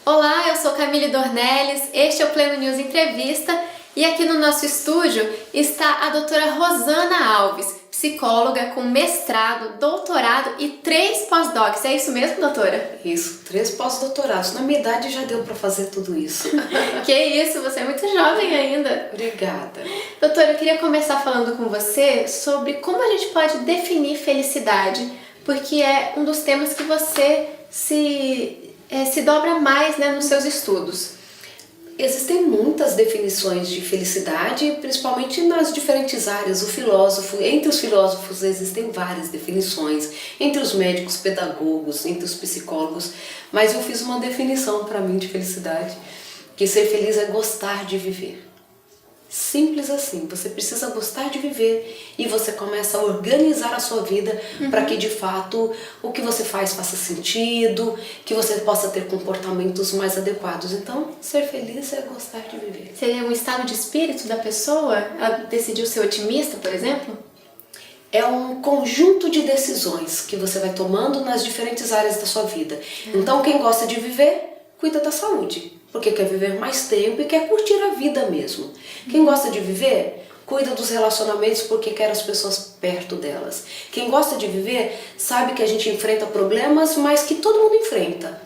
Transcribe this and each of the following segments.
Olá, eu sou Camille Dornelles, este é o Pleno News Entrevista e aqui no nosso estúdio está a doutora Rosana Alves, psicóloga com mestrado, doutorado e 3 pós-docs. É isso mesmo, doutora? Isso, 3 pós-doutorados. Na minha idade já deu para fazer tudo isso. Que isso, você é muito jovem ainda. Obrigada. Doutora, eu queria começar falando com você sobre como a gente pode definir felicidade, porque é um dos temas que você se dobra mais, né, nos seus estudos. Existem muitas definições de felicidade, principalmente nas diferentes áreas. Entre os filósofos existem várias definições, entre os médicos, pedagogos, entre os psicólogos, mas eu fiz uma definição para mim de felicidade, que ser feliz é gostar de viver. Simples assim, você precisa gostar de viver e você começa a organizar a sua vida para que de fato o que você faz faça sentido, que você possa ter comportamentos mais adequados. Então, ser feliz é gostar de viver. Seria um estado de espírito da pessoa? Ela decidiu ser otimista, por exemplo? É um conjunto de decisões que você vai tomando nas diferentes áreas da sua vida. Então, quem gosta de viver, cuida da saúde, porque quer viver mais tempo e quer curtir a vida mesmo. Quem gosta de viver, cuida dos relacionamentos porque quer as pessoas perto delas. Quem gosta de viver sabe que a gente enfrenta problemas, mas que todo mundo enfrenta.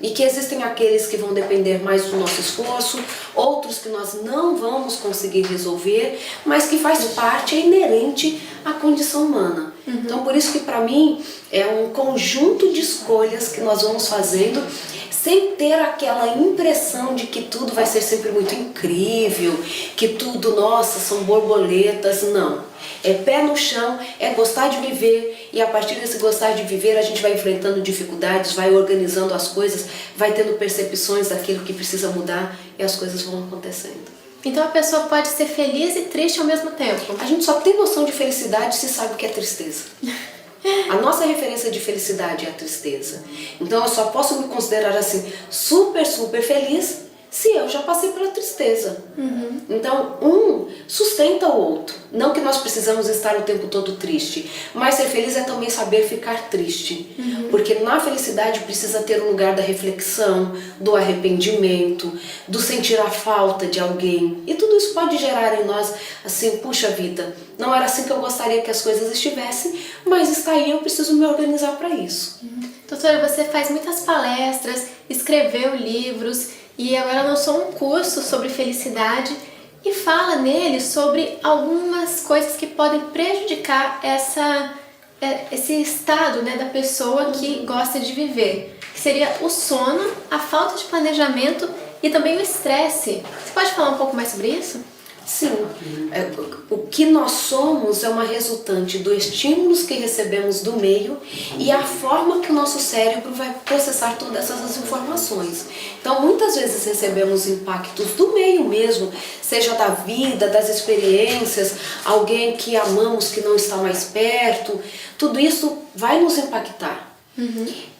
E que existem aqueles que vão depender mais do nosso esforço, outros que nós não vamos conseguir resolver, mas que faz parte, é inerente à condição humana. Então por isso que para mim é um conjunto de escolhas que nós vamos fazendo sem ter aquela impressão de que tudo vai ser sempre muito incrível, que tudo, nossa, são borboletas. Não. É pé no chão, é gostar de viver, e a partir desse gostar de viver a gente vai enfrentando dificuldades, vai organizando as coisas, vai tendo percepções daquilo que precisa mudar e as coisas vão acontecendo. Então a pessoa pode ser feliz e triste ao mesmo tempo. A gente só tem noção de felicidade se sabe o que é tristeza. A nossa referência de felicidade é a tristeza. Então eu só posso me considerar assim super feliz se eu já passei pela tristeza. Então um sustenta o outro. Não que nós precisamos estar o tempo todo triste, mas ser feliz é também saber ficar triste. Porque na felicidade precisa ter um lugar da reflexão, do arrependimento, do sentir a falta de alguém. E tudo isso pode gerar em nós assim, puxa vida, não era assim que eu gostaria que as coisas estivessem, mas está aí, eu preciso me organizar para isso. Doutora, você faz muitas palestras, escreveu livros e agora lançou um curso sobre felicidade e fala nele sobre algumas coisas que podem prejudicar esse estado, né, da pessoa que gosta de viver, que seria o sono, a falta de planejamento e também o estresse. Você pode falar um pouco mais sobre isso? Sim, o que nós somos é uma resultante dos estímulos que recebemos do meio e a forma que o nosso cérebro vai processar todas essas informações. Então muitas vezes recebemos impactos do meio mesmo, seja da vida, das experiências, alguém que amamos que não está mais perto, tudo isso vai nos impactar.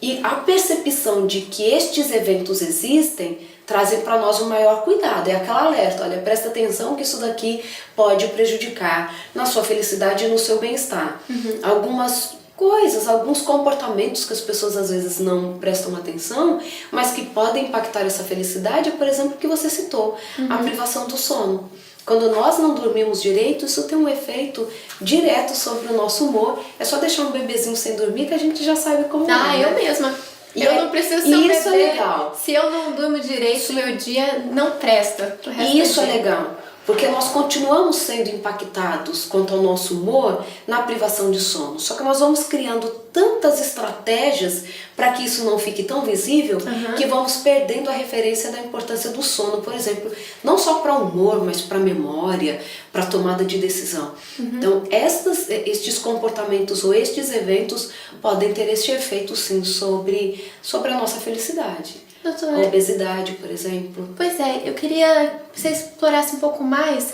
E a percepção de que estes eventos existem trazem para nós um maior cuidado, é aquela alerta, olha, presta atenção que isso daqui pode prejudicar na sua felicidade e no seu bem-estar. Algumas coisas, alguns comportamentos que as pessoas às vezes não prestam atenção, mas que podem impactar essa felicidade, por exemplo, que você citou, a privação do sono. Quando nós não dormimos direito, isso tem um efeito direto sobre o nosso humor. É só deixar um bebezinho sem dormir que a gente já sabe como é. Eu mesma. Eu não preciso ser um isso bebê. É legal. Se eu não durmo direito, o meu dia não presta. E isso é legal, porque nós continuamos sendo impactados quanto ao nosso humor na privação de sono. Só que nós vamos criando tantas estratégias para que isso não fique tão visível que vamos perdendo a referência da importância do sono, por exemplo, não só para o humor, mas para a memória, para a tomada de decisão. Então, estes comportamentos ou estes eventos podem ter este efeito sim sobre a nossa felicidade. Doutora, A obesidade, por exemplo. Pois é, eu queria que você explorasse um pouco mais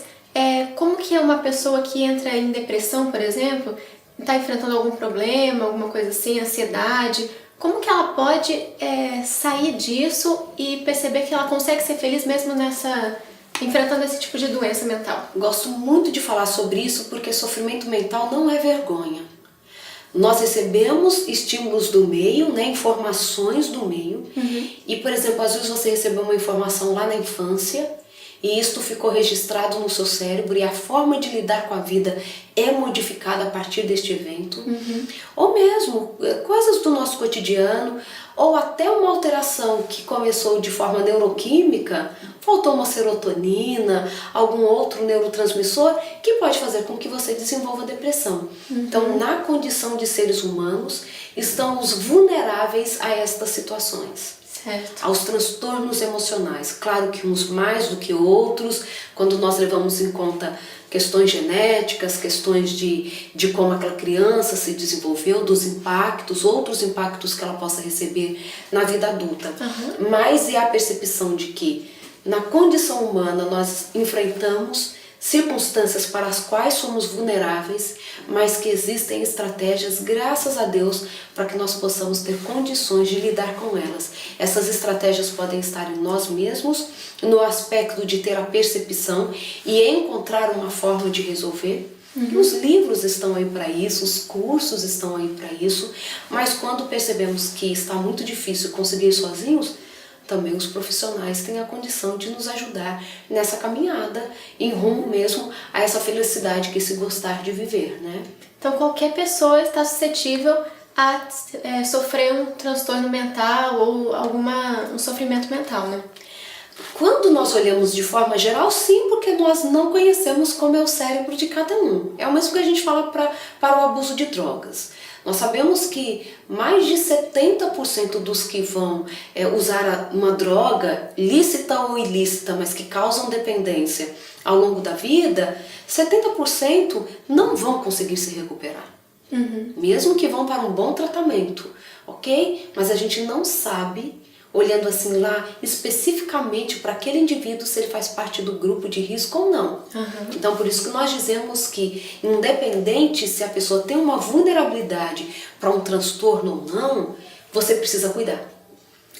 como que é uma pessoa que entra em depressão, por exemplo, está enfrentando algum problema, alguma coisa assim, ansiedade, como que ela pode sair disso e perceber que ela consegue ser feliz mesmo enfrentando esse tipo de doença mental? Gosto muito de falar sobre isso porque sofrimento mental não é vergonha. Nós recebemos estímulos do meio, né, informações do meio, e, por exemplo, às vezes você recebeu uma informação lá na infância, e isto ficou registrado no seu cérebro e a forma de lidar com a vida é modificada a partir deste evento. Ou mesmo coisas do nosso cotidiano, ou até uma alteração que começou de forma neuroquímica, faltou uma serotonina, algum outro neurotransmissor que pode fazer com que você desenvolva depressão. Então, na condição de seres humanos, estamos vulneráveis a estas situações. Certo. Aos transtornos emocionais. Claro que uns mais do que outros, quando nós levamos em conta questões genéticas, questões de como aquela criança se desenvolveu, dos impactos, outros impactos que ela possa receber na vida adulta. Mas é a percepção de que na condição humana nós enfrentamos circunstâncias para as quais somos vulneráveis, mas que existem estratégias, graças a Deus, para que nós possamos ter condições de lidar com elas. Essas estratégias podem estar em nós mesmos, no aspecto de ter a percepção e encontrar uma forma de resolver. Os livros estão aí para isso, os cursos estão aí para isso, mas quando percebemos que está muito difícil conseguir sozinhos, também os profissionais têm a condição de nos ajudar nessa caminhada, em rumo mesmo a essa felicidade que se gostar de viver, né? Então qualquer pessoa está suscetível a sofrer um transtorno mental ou um sofrimento mental, né? Quando nós olhamos de forma geral, sim, porque nós não conhecemos como é o cérebro de cada um. É o mesmo que a gente fala para o abuso de drogas. Nós sabemos que mais de 70% dos que vão usar uma droga, lícita ou ilícita, mas que causam dependência ao longo da vida, 70% não vão conseguir se recuperar. Mesmo que vão para um bom tratamento, ok? Mas a gente não sabe, olhando assim lá especificamente para aquele indivíduo, se ele faz parte do grupo de risco ou não. Então por isso que nós dizemos que, independente se a pessoa tem uma vulnerabilidade para um transtorno ou não, você precisa cuidar.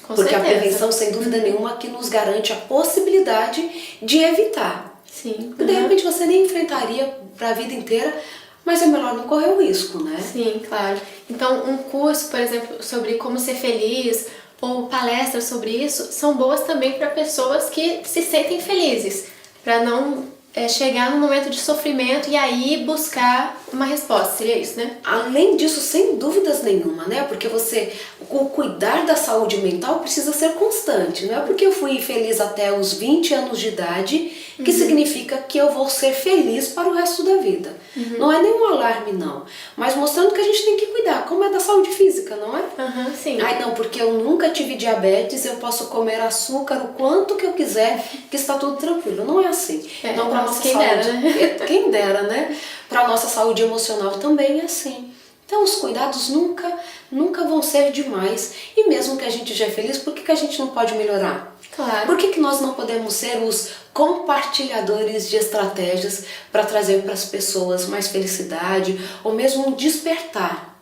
Porque a prevenção, sem dúvida nenhuma, que nos garante a possibilidade de evitar. Sim. De repente você nem enfrentaria para a vida inteira, mas é melhor não correr o risco, né? Sim, claro. Então um curso, por exemplo, sobre como ser feliz, ou palestras sobre isso, são boas também para pessoas que se sentem felizes, para não chegar no momento de sofrimento e aí buscar uma resposta, seria isso, né? Além disso, sem dúvidas nenhuma, né? Porque o cuidar da saúde mental precisa ser constante, não é porque eu fui feliz até os 20 anos de idade que significa que eu vou ser feliz para o resto da vida. Não é nenhum alarme, não. Mas mostrando que a gente tem que cuidar, como é da saúde física, não é? Sim. Ai, não, porque eu nunca tive diabetes, eu posso comer açúcar o quanto que eu quiser, que está tudo tranquilo. Não é assim. Então, para nossa quem saúde, dera, né? quem dera, né? Para nossa saúde emocional também é assim. Então, os cuidados nunca vão ser demais. E mesmo que a gente já é feliz, por que a gente não pode melhorar? Claro. Por que nós não podemos ser os compartilhadores de estratégias para trazer para as pessoas mais felicidade ou mesmo um despertar?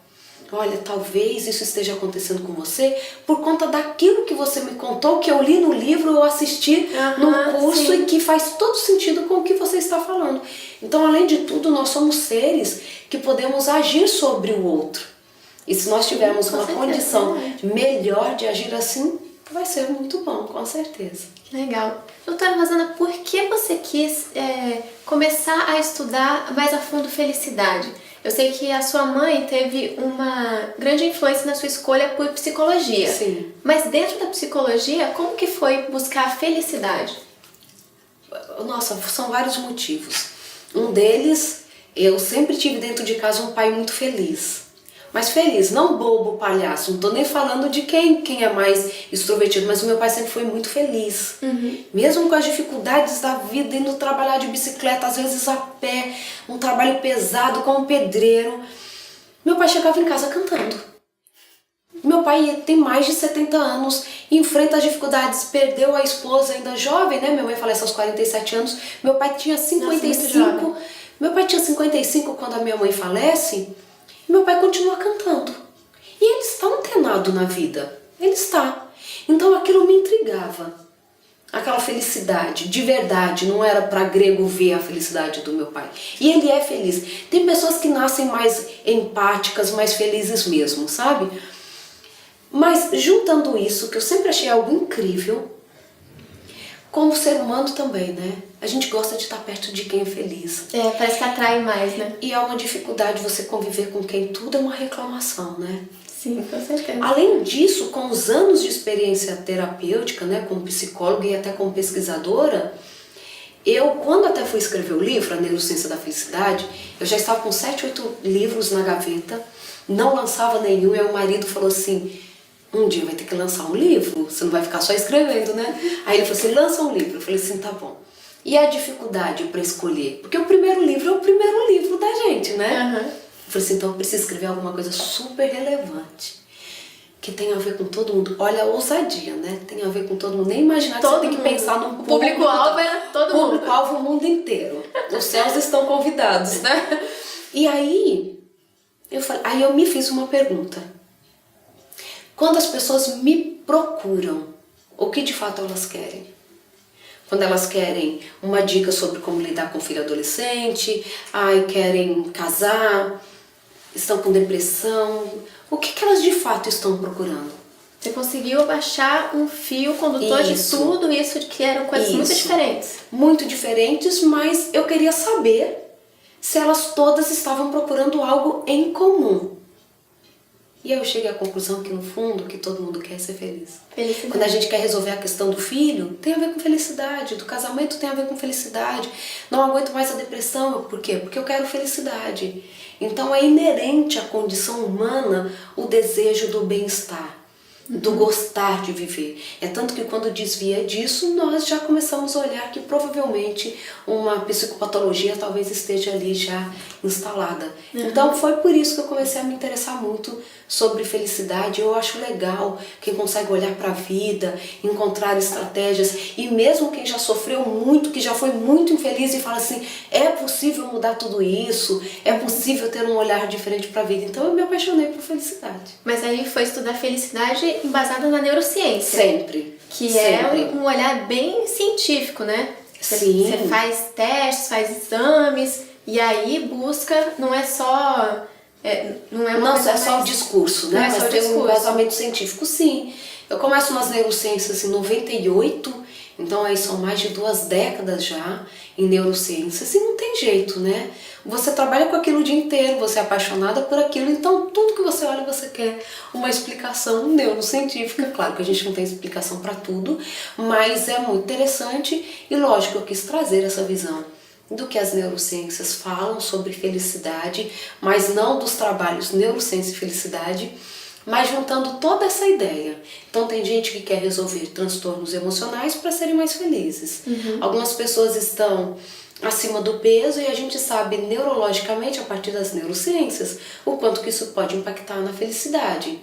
Olha, talvez isso esteja acontecendo com você por conta daquilo que você me contou, que eu li no livro, eu assisti num curso e que faz todo sentido com o que você está falando. Então, além de tudo, nós somos seres que podemos agir sobre o outro. E se nós tivermos uma condição melhor de agir assim, vai ser muito bom, com certeza. Legal. Doutora Rosana, por que você quis começar a estudar mais a fundo felicidade? Eu sei que a sua mãe teve uma grande influência na sua escolha por psicologia. Sim. Mas dentro da psicologia, como que foi buscar a felicidade? Nossa, são vários motivos. Um deles, eu sempre tive dentro de casa um pai muito feliz. Mas feliz, não bobo, palhaço. Não tô nem falando de quem é mais extrovertido, mas o meu pai sempre foi muito feliz. Mesmo com as dificuldades da vida, indo trabalhar de bicicleta, às vezes a pé, um trabalho pesado como pedreiro. Meu pai chegava em casa cantando. Meu pai tem mais de 70 anos, enfrenta as dificuldades, perdeu a esposa ainda jovem, né? Minha mãe falece aos 47 anos, meu pai tinha 55. Nossa, meu pai tinha 55 quando a minha mãe falece. Meu pai continua cantando. E ele está antenado na vida. Ele está. Então aquilo me intrigava. aquela felicidade de verdade, não era para grego ver a felicidade do meu pai. E ele é feliz. Tem pessoas que nascem mais empáticas, mais felizes mesmo, sabe? Mas juntando isso, que eu sempre achei algo incrível, como ser humano também, né? A gente gosta de estar perto de quem é feliz. Parece que atrai mais, né? E é uma dificuldade você conviver com quem tudo é uma reclamação, né? Sim, com certeza. Além disso, com os anos de experiência terapêutica, né, como psicóloga e até como pesquisadora, eu, quando até fui escrever o livro, A Neurociência da Felicidade, eu já estava com 7, 8 livros na gaveta, não lançava nenhum, e aí o marido falou assim, um dia vai ter que lançar um livro, você não vai ficar só escrevendo, né? Aí ele falou assim, lança um livro. Eu falei assim, tá bom. E a dificuldade para escolher? Porque o primeiro livro é o primeiro livro da gente, né? Eu falei assim, então eu preciso escrever alguma coisa super relevante, que tem a ver com todo mundo. Olha a ousadia, né? Tem a ver com todo mundo. Nem imaginar que todo você tem que pensar num público-alvo era todo mundo. Público-alvo o mundo inteiro. Os céus estão convidados, né? E aí, eu me fiz uma pergunta. Quando as pessoas me procuram, o que de fato elas querem? Quando elas querem uma dica sobre como lidar com o filho adolescente, querem casar, estão com depressão, o que elas de fato estão procurando? Você conseguiu achar um fio condutor de tudo isso, que eram coisas muito diferentes. Muito diferentes, mas eu queria saber se elas todas estavam procurando algo em comum. E aí eu cheguei à conclusão que no fundo, que todo mundo quer ser feliz. Felicidade. Quando a gente quer resolver a questão do filho, tem a ver com felicidade, do casamento tem a ver com felicidade. Não aguento mais a depressão, por quê? Porque eu quero felicidade. Então é inerente à condição humana o desejo do bem-estar, do gostar de viver. É tanto que quando desvia disso, nós já começamos a olhar que provavelmente uma psicopatologia talvez esteja ali já instalada. Então foi por isso que eu comecei a me interessar muito sobre felicidade. Eu acho legal quem consegue olhar para a vida, encontrar estratégias, e mesmo quem já sofreu muito, que já foi muito infeliz e fala assim, é possível mudar tudo isso, é possível ter um olhar diferente para a vida. Então eu me apaixonei por felicidade. Mas aí foi estudar felicidade embasada na neurociência. Sempre. Que sempre. É um olhar bem científico, né? Sim. Você faz testes, faz exames, e aí busca, não é só... Não é só o discurso, né? Mas tem um embasamento científico, sim. Eu começo nas neurociências em 98, então aí são mais de 2 décadas já em neurociências, e não tem jeito, né? Você trabalha com aquilo o dia inteiro, você é apaixonada por aquilo, então tudo que você olha você quer uma explicação neurocientífica. Claro que a gente não tem explicação para tudo, mas é muito interessante e lógico, eu quis trazer essa visão do que as neurociências falam sobre felicidade, mas não dos trabalhos neurociência e felicidade, mas juntando toda essa ideia. Então tem gente que quer resolver transtornos emocionais para serem mais felizes. Algumas pessoas estão acima do peso e a gente sabe neurologicamente, a partir das neurociências, o quanto que isso pode impactar na felicidade.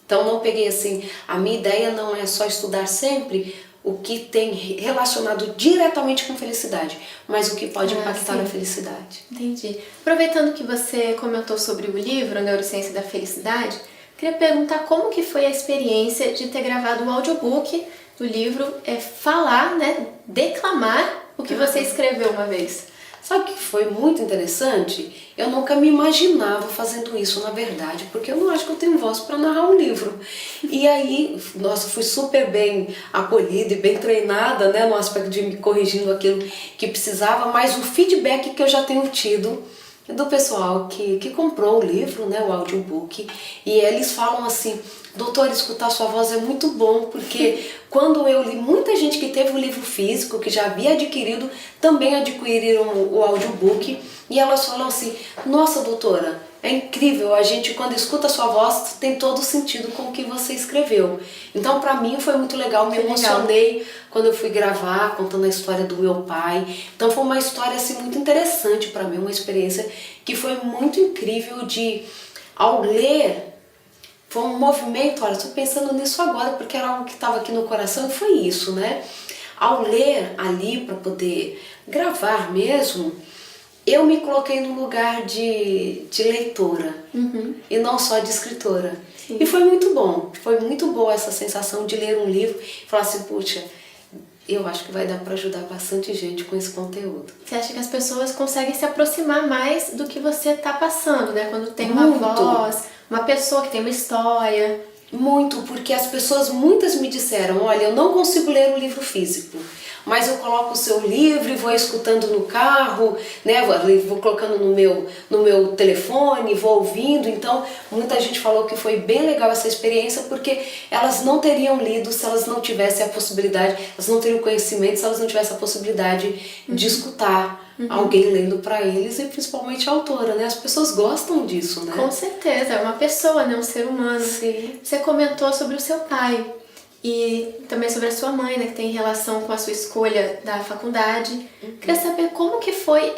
Então não peguei assim, a minha ideia não é só estudar sempre o que tem relacionado diretamente com felicidade, mas o que pode impactar na felicidade. Entendi. Aproveitando que você comentou sobre o livro, A Neurociência da Felicidade, queria perguntar como que foi a experiência de ter gravado o audiobook do livro, falar, né, declamar o que você escreveu uma vez. Sabe o que foi muito interessante? Eu nunca me imaginava fazendo isso, na verdade, porque eu não acho que eu tenho voz para narrar um livro. E aí, nossa, fui super bem acolhida e bem treinada, né, no aspecto de me corrigindo aquilo que precisava, mas o feedback que eu já tenho tido do pessoal que comprou o livro, né, o audiobook, e eles falam assim, doutor, escutar sua voz é muito bom, porque quando eu li, muita gente que teve o livro físico, que já havia adquirido, também adquiriram o audiobook, e elas falam assim, nossa doutora, é incrível, a gente quando escuta a sua voz tem todo o sentido com o que você escreveu. Então pra mim foi muito legal, me emocionei quando eu fui gravar, contando a história do meu pai. Então foi uma história assim muito interessante pra mim, uma experiência que foi muito incrível de, ao ler, foi um movimento, olha, estou pensando nisso agora porque era algo que estava aqui no coração e foi isso, né? Ao ler ali para poder gravar mesmo, eu me coloquei no lugar de leitora e não só de escritora. Sim. E foi muito bom, foi muito boa essa sensação de ler um livro e falar assim, puxa, Eu acho que vai dar para ajudar bastante gente com esse conteúdo. Você acha que as pessoas conseguem se aproximar mais do que você está passando, né? Quando tem uma Muito. voz, uma pessoa que tem uma história. Muito, porque as pessoas, muitas me disseram, olha, eu não consigo ler o livro físico, mas eu coloco o seu livro e vou escutando no carro, né? Vou colocando no meu telefone, vou ouvindo. Então, muita gente falou que foi bem legal essa experiência, porque elas não teriam lido se elas não tivessem a possibilidade, elas não teriam conhecimento se elas não tivessem a possibilidade de escutar alguém lendo para eles, e principalmente a autora, né? As pessoas gostam disso, né? Com certeza, é uma pessoa, né? Um ser humano. Sim. Você comentou sobre o seu pai e também sobre a sua mãe, né? Que tem relação com a sua escolha da faculdade. Queria saber como que foi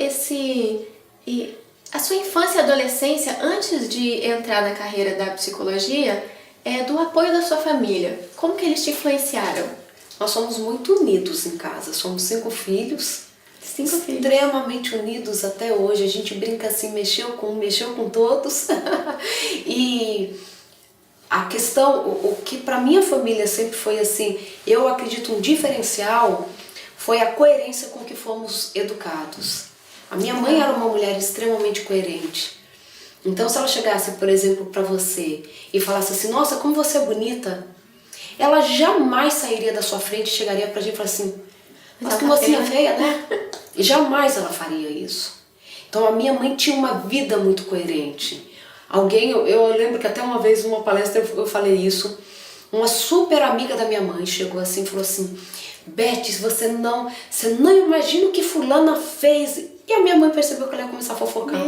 a sua infância e adolescência antes de entrar na carreira da psicologia, do apoio da sua família. Como que eles te influenciaram? Nós somos muito unidos em casa, somos 5 filhos. 5 filhos. Extremamente unidos até hoje. A gente brinca assim, mexeu com todos. E a questão, o que para minha família sempre foi assim, eu acredito um diferencial, foi a coerência com que fomos educados. A minha mãe era uma mulher extremamente coerente. Então, se ela chegasse, por exemplo, para você e falasse assim, nossa, como você é bonita, ela jamais sairia da sua frente e chegaria pra gente e falasse assim, mas que mocinha feia, né? E jamais ela faria isso. Então a minha mãe tinha uma vida muito coerente. Eu lembro que até uma vez numa palestra eu falei isso, uma super amiga da minha mãe chegou assim e falou assim, Beth, você não imagina o que fulana fez. E a minha mãe percebeu que ela ia começar a fofocar.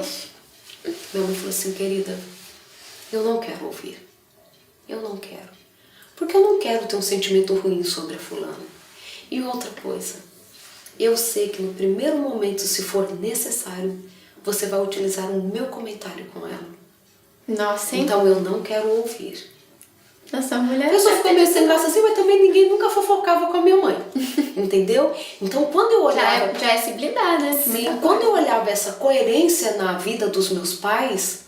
Minha mãe falou assim, querida, eu não quero ouvir. Eu não quero. Porque eu não quero ter um sentimento ruim sobre a fulana. E outra coisa, eu sei que no primeiro momento, se for necessário, você vai utilizar o meu comentário com ela. Nossa, hein? Então eu não quero ouvir. Nossa, a mulher... A pessoa ficou meio sem graça assim, mas também ninguém nunca fofocava com a minha mãe. Entendeu? Então quando eu olhava... Já é se blindar, né? Sim, quando eu olhava essa coerência na vida dos meus pais,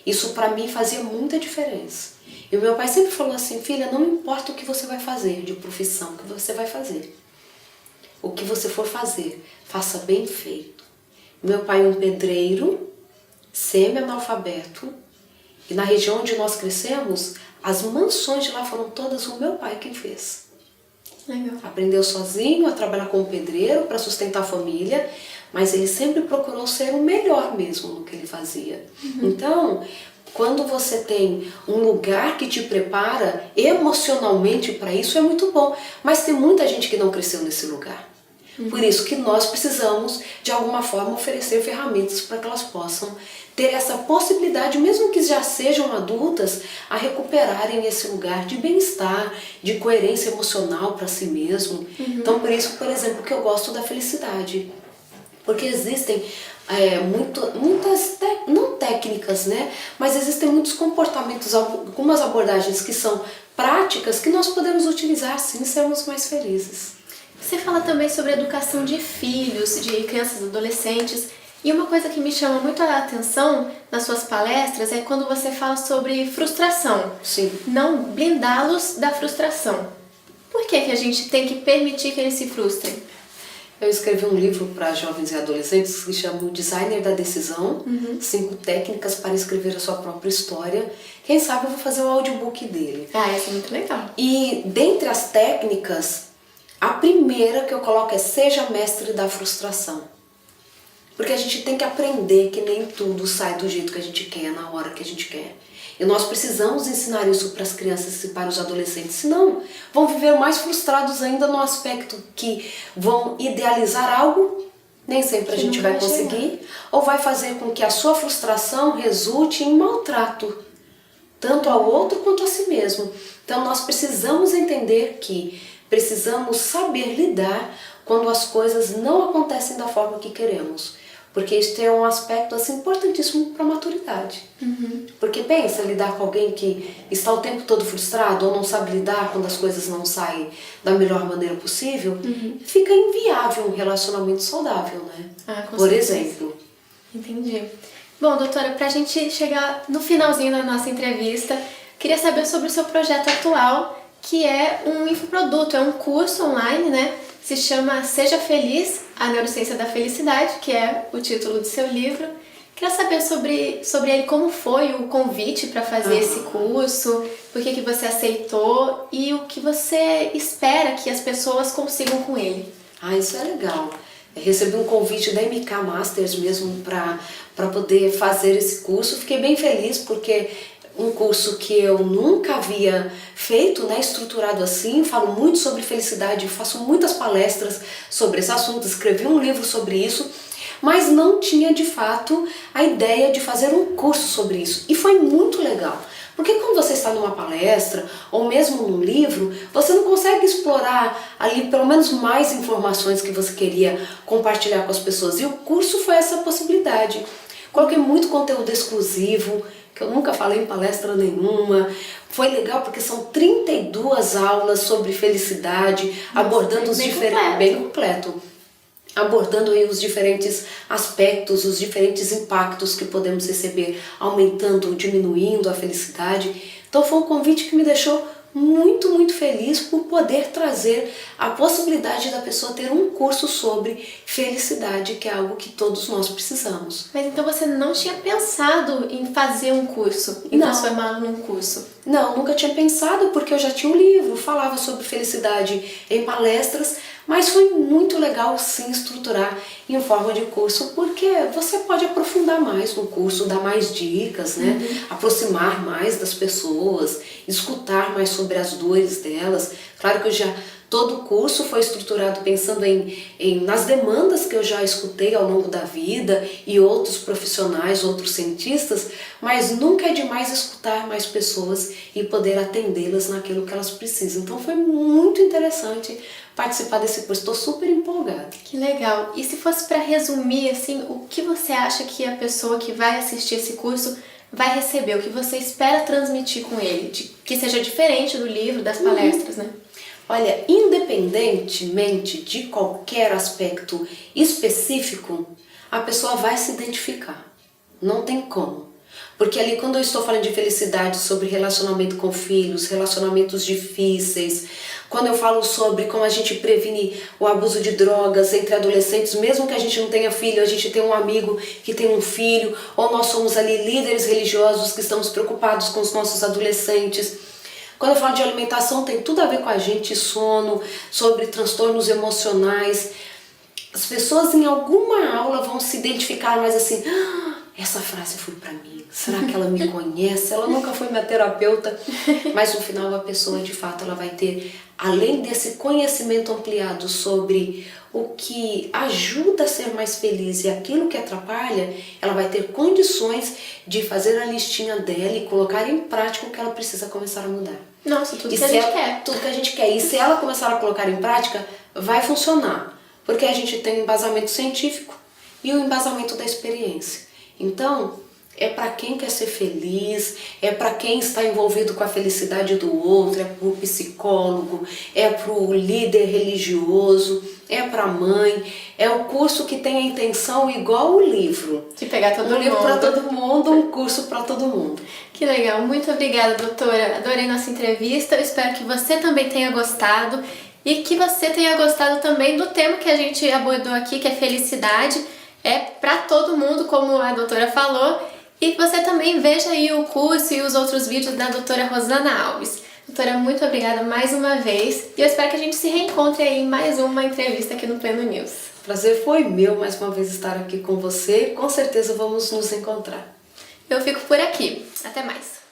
isso pra mim fazia muita diferença. E o meu pai sempre falou assim, filha, não importa o que você vai fazer de profissão, o que você vai fazer. O que você for fazer, faça bem feito. Meu pai é um pedreiro, semi-analfabeto, e na região onde nós crescemos, as mansões de lá foram todas o meu pai quem fez. Legal. Aprendeu sozinho a trabalhar como pedreiro para sustentar a família, mas ele sempre procurou ser o melhor mesmo no que ele fazia. Então, quando você tem um lugar que te prepara emocionalmente para isso, é muito bom. Mas tem muita gente que não cresceu nesse lugar. Por isso que nós precisamos, de alguma forma, oferecer ferramentas para que elas possam ter essa possibilidade, mesmo que já sejam adultas, a recuperarem esse lugar de bem-estar, de coerência emocional para si mesmo. Então, por isso, por exemplo, que eu gosto da felicidade. Porque existem muitas, não técnicas, né? Mas existem muitos comportamentos, algumas abordagens que são práticas que nós podemos utilizar sim e sermos mais felizes. Você fala também sobre a educação de filhos, de crianças e adolescentes. E uma coisa que me chama muito a atenção nas suas palestras é quando você fala sobre frustração. Sim. Não blindá-los da frustração. Por que a gente tem que permitir que eles se frustrem? Eu escrevi um livro para jovens e adolescentes que chama O Designer da Decisão, 5 técnicas para escrever a sua própria história. Quem sabe eu vou fazer o audiobook dele. Isso é muito legal. E dentre as técnicas, a primeira que eu coloco é seja mestre da frustração. Porque a gente tem que aprender que nem tudo sai do jeito que a gente quer, na hora que a gente quer. E nós precisamos ensinar isso para as crianças e para os adolescentes, senão vão viver mais frustrados ainda no aspecto que vão idealizar algo, nem sempre a gente vai conseguir, ou vai fazer com que a sua frustração resulte em maltrato, tanto ao outro quanto a si mesmo. Então nós precisamos entender que precisamos saber lidar quando as coisas não acontecem da forma que queremos. Porque isso é um aspecto assim, importantíssimo para a maturidade. Porque pensa, lidar com alguém que está o tempo todo frustrado ou não sabe lidar quando as coisas não saem da melhor maneira possível, fica inviável um relacionamento saudável, né? Com Por certeza. exemplo. Entendi. Bom, doutora, para a gente chegar no finalzinho da nossa entrevista, queria saber sobre o seu projeto atual, que é um infoproduto, é um curso online, né? se chama Seja Feliz, a Neurociência da Felicidade, que é o título do seu livro. Queria saber sobre ele, como foi o convite para fazer esse curso, por que você aceitou e o que você espera que as pessoas consigam com ele. Isso é legal. Eu recebi um convite da MK Masters mesmo para poder fazer esse curso. Fiquei bem feliz porque um curso que eu nunca havia feito, né, estruturado assim. Falo muito sobre felicidade, faço muitas palestras sobre esse assunto, escrevi um livro sobre isso, mas não tinha de fato a ideia de fazer um curso sobre isso. E foi muito legal. Porque quando você está numa palestra ou mesmo num livro, você não consegue explorar ali pelo menos mais informações que você queria compartilhar com as pessoas. E o curso foi essa possibilidade. Coloquei muito conteúdo exclusivo, que eu nunca falei em palestra nenhuma. Foi legal porque são 32 aulas sobre felicidade, abordando os diferentes... Bem completo. Abordando aí os diferentes aspectos, os diferentes impactos que podemos receber, aumentando ou diminuindo a felicidade. Então foi um convite que me deixou muito, muito feliz por poder trazer a possibilidade da pessoa ter um curso sobre felicidade, que é algo que todos nós precisamos. Mas então você não tinha pensado em fazer um curso, em transformá-lo num curso? Não, nunca tinha pensado, porque eu já tinha um livro, falava sobre felicidade em palestras, mas foi muito legal sim estruturar em forma de curso, porque você pode aprofundar mais no curso, dar mais dicas, né? Aproximar mais das pessoas, escutar mais sobre as dores delas. Claro que todo o curso foi estruturado pensando nas demandas que eu já escutei ao longo da vida e outros profissionais, outros cientistas, mas nunca é demais escutar mais pessoas e poder atendê-las naquilo que elas precisam. Então foi muito interessante participar desse curso, estou super empolgada. Que legal! E se fosse para resumir, assim, o que você acha que a pessoa que vai assistir esse curso vai receber? O que você espera transmitir com ele? Que seja diferente do livro, das palestras, né? Olha, independentemente de qualquer aspecto específico, a pessoa vai se identificar. Não tem como. Porque ali quando eu estou falando de felicidade, sobre relacionamento com filhos, relacionamentos difíceis, quando eu falo sobre como a gente previne o abuso de drogas entre adolescentes, mesmo que a gente não tenha filho, a gente tem um amigo que tem um filho, ou nós somos ali líderes religiosos que estamos preocupados com os nossos adolescentes. Quando eu falo de alimentação, tem tudo a ver com a gente, sono, sobre transtornos emocionais. As pessoas em alguma aula vão se identificar mais assim, essa frase foi pra mim, será que ela me conhece? Ela nunca foi minha terapeuta, mas no final a pessoa de fato ela vai ter, além desse conhecimento ampliado sobre o que ajuda a ser mais feliz e aquilo que atrapalha, ela vai ter condições de fazer a listinha dela e colocar em prática o que ela precisa começar a mudar. Nossa, tudo que a gente quer. Tudo que a gente quer. E se ela começar a colocar em prática, vai funcionar. Porque a gente tem um embasamento científico e o embasamento da experiência. Então, é para quem quer ser feliz, é para quem está envolvido com a felicidade do outro, é para o psicólogo, é para o líder religioso, é para a mãe. É o curso que tem a intenção igual o livro. De pegar todo mundo. Um livro para todo mundo, um curso para todo mundo. Que legal, muito obrigada, doutora. Adorei nossa entrevista, eu espero que você também tenha gostado e que você tenha gostado também do tema que a gente abordou aqui, que é felicidade. É para todo mundo, como a doutora falou, e que você também veja aí o curso e os outros vídeos da doutora Rosana Alves. Doutora, muito obrigada mais uma vez e eu espero que a gente se reencontre aí em mais uma entrevista aqui no Pleno News. O prazer foi meu mais uma vez estar aqui com você, com certeza vamos nos encontrar. Eu fico por aqui, até mais!